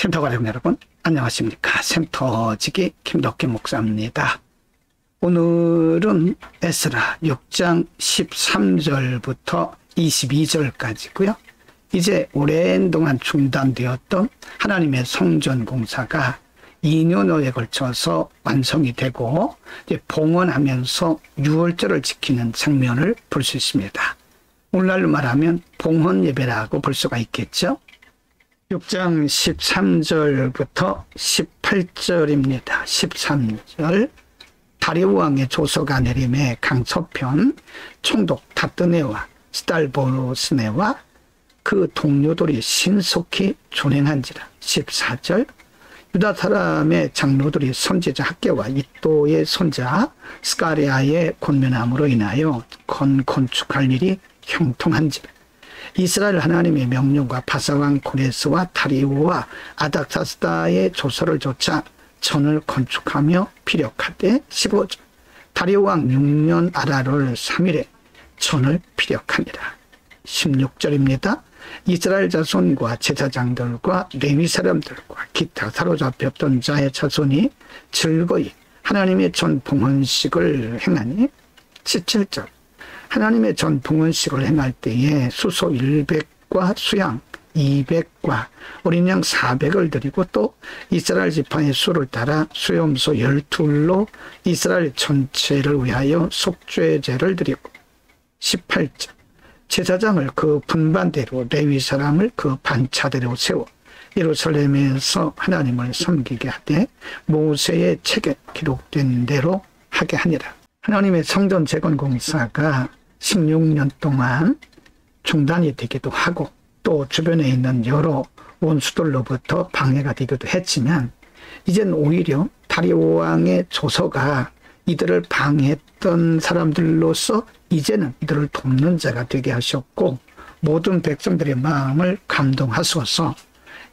센터가족 여러분 안녕하십니까. 센터지기 김덕기 목사입니다. 오늘은 에스라 6장 13절부터 22절까지고요. 이제 오랜 동안 중단되었던 하나님의 성전 공사가 2년여에 걸쳐서 완성이 되고 이제 봉헌하면서 유월절을 지키는 장면을 볼 수 있습니다. 오늘날로 말하면 봉헌 예배라고 볼 수가 있겠죠. 6장 13절부터 18절입니다. 13절 다리오 왕의 조서가 내림에 강서편 총독 다뜨네와 스달보스네와 그 동료들이 신속히 준행한지라. 14절 유다 사람의 장로들이 선지자 학개와 이또의 손자 스가랴의 권면함으로 인하여 건축할 일이 형통한지라. 이스라엘 하나님의 명령과 바사왕 고레스와 다리오와 아닥사스다의 조서를 조차 전을 건축하며 피력하되. 15절 다리오 왕 6년 아라를 3일에 전을 피력하니라. 16절입니다. 이스라엘 자손과 제사장들과 레위 사람들과 기타 사로잡혔던 자의 자손이 즐거이 하나님의 전 봉헌식을 행하니. 17절 하나님의 전 봉헌식을 행할 때에 수소 100과 수양 200과 어린 양 400을 드리고 또 이스라엘 지파의 수를 따라 수염소 12로 이스라엘 전체를 위하여 속죄제를 드리고. 18절 제사장을 그 분반대로 레위 사람을 그 반차대로 세워 예루살렘에서 하나님을 섬기게 하되 모세의 책에 기록된 대로 하게 하니라. 하나님의 성전 재건 공사가 16년 동안 중단이 되기도 하고 또 주변에 있는 여러 원수들로부터 방해가 되기도 했지만 이젠 오히려 다리오 왕의 조서가 이들을 방해했던 사람들로서 이제는 이들을 돕는 자가 되게 하셨고 모든 백성들의 마음을 감동하셔서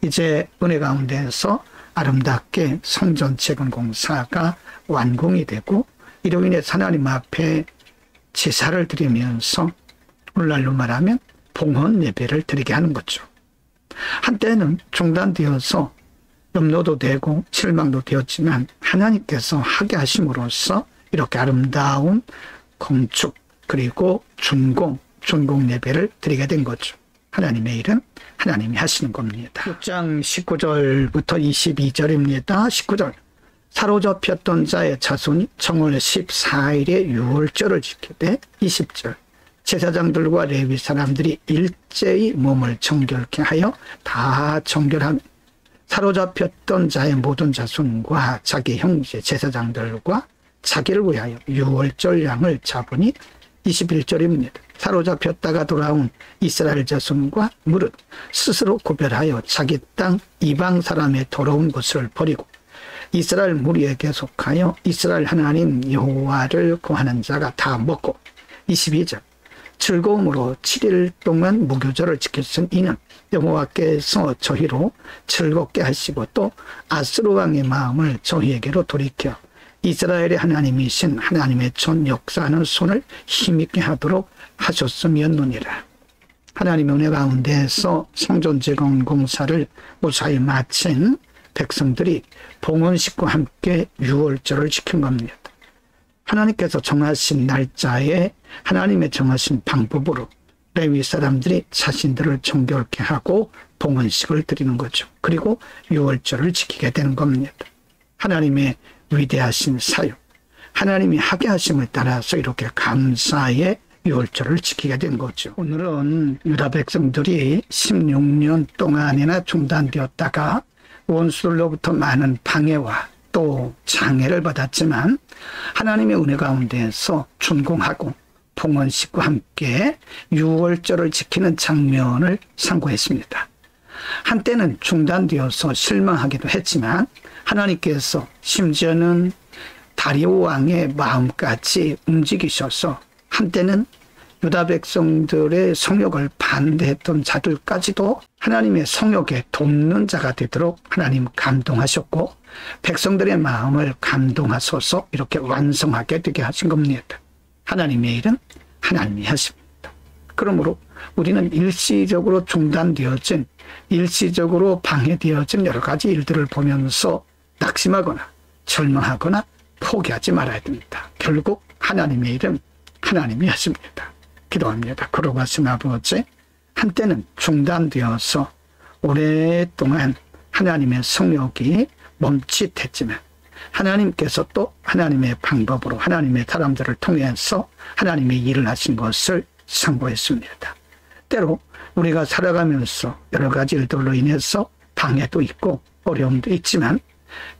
이제 은혜 가운데서 아름답게 성전 재건 공사가 완공이 되고 이로 인해 하나님 앞에 제사를 드리면서 오늘날로 말하면 봉헌 예배를 드리게 하는 거죠. 한때는 중단되어서 염려도 되고 실망도 되었지만 하나님께서 하게 하심으로써 이렇게 아름다운 건축 그리고 준공 예배를 드리게 된 거죠. 하나님의 일은 하나님이 하시는 겁니다. 6장 19절부터 22절입니다. 19절 사로잡혔던 자의 자손이 정월 14일에 유월절을 지키되. 20절 제사장들과 레위 사람들이 일제히 몸을 정결케 하여 다 정결하며 사로잡혔던 자의 모든 자손과 자기 형제 제사장들과 자기를 위하여 유월절 양을 잡으니. 21절입니다. 사로잡혔다가 돌아온 이스라엘 자손과 무릇 스스로 구별하여 자기 땅 이방 사람의 더러운 것을 버리고 이스라엘 무리에게 속하여 이스라엘 하나님 여호와를 구하는 자가 다 먹고. 22절 즐거움으로 7일 동안 무교절을 지켰은 이는 여호와께서 저희로 즐겁게 하시고 또 아스루 왕의 마음을 저희에게로 돌이켜 이스라엘의 하나님이신 하나님의 전 역사하는 손을 힘있게 하도록 하셨음이었느니라. 하나님의 은혜 가운데서 성전 재건 공사를 무사히 마친 백성들이 봉헌식과 함께 유월절을 지킨 겁니다. 하나님께서 정하신 날짜에 하나님의 정하신 방법으로 레위 사람들이 자신들을 정결케 하고 봉헌식을 드리는 거죠. 그리고 유월절을 지키게 되는 겁니다. 하나님의 위대하신 사역, 하나님이 하게 하심을 따라서 이렇게 감사의 유월절을 지키게 된 거죠. 오늘은 유다 백성들이 16년 동안이나 중단되었다가 원수들로부터 많은 방해와 또 장애를 받았지만 하나님의 은혜 가운데에서 준공하고 봉헌식과 함께 유월절을 지키는 장면을 상고했습니다. 한때는 중단되어서 실망하기도 했지만 하나님께서 심지어는 다리오 왕의 마음까지 움직이셔서 한때는 유다 백성들의 성욕을 반대했던 자들까지도 하나님의 성욕에 돕는 자가 되도록 하나님 감동하셨고 백성들의 마음을 감동하셔서 이렇게 완성하게 되게 하신 겁니다. 하나님의 일은 하나님이 하십니다. 그러므로 우리는 일시적으로 중단되어진, 일시적으로 방해되어진 여러 가지 일들을 보면서 낙심하거나 절망하거나 포기하지 말아야 됩니다. 결국 하나님의 일은 하나님이 하십니다. 기도합니다. 거룩하신 아버지, 한때는 중단되어서 오랫동안 하나님의 성욕이 멈칫했지만 하나님께서 또 하나님의 방법으로 하나님의 사람들을 통해서 하나님의 일을 하신 것을 상고했습니다. 때로 우리가 살아가면서 여러 가지 일들로 인해서 방해도 있고 어려움도 있지만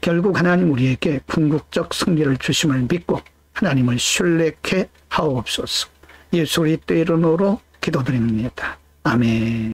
결국 하나님 우리에게 궁극적 승리를 주심을 믿고 하나님을 신뢰케 하옵소서. 예수의 이름으로 기도드립니다. 아멘.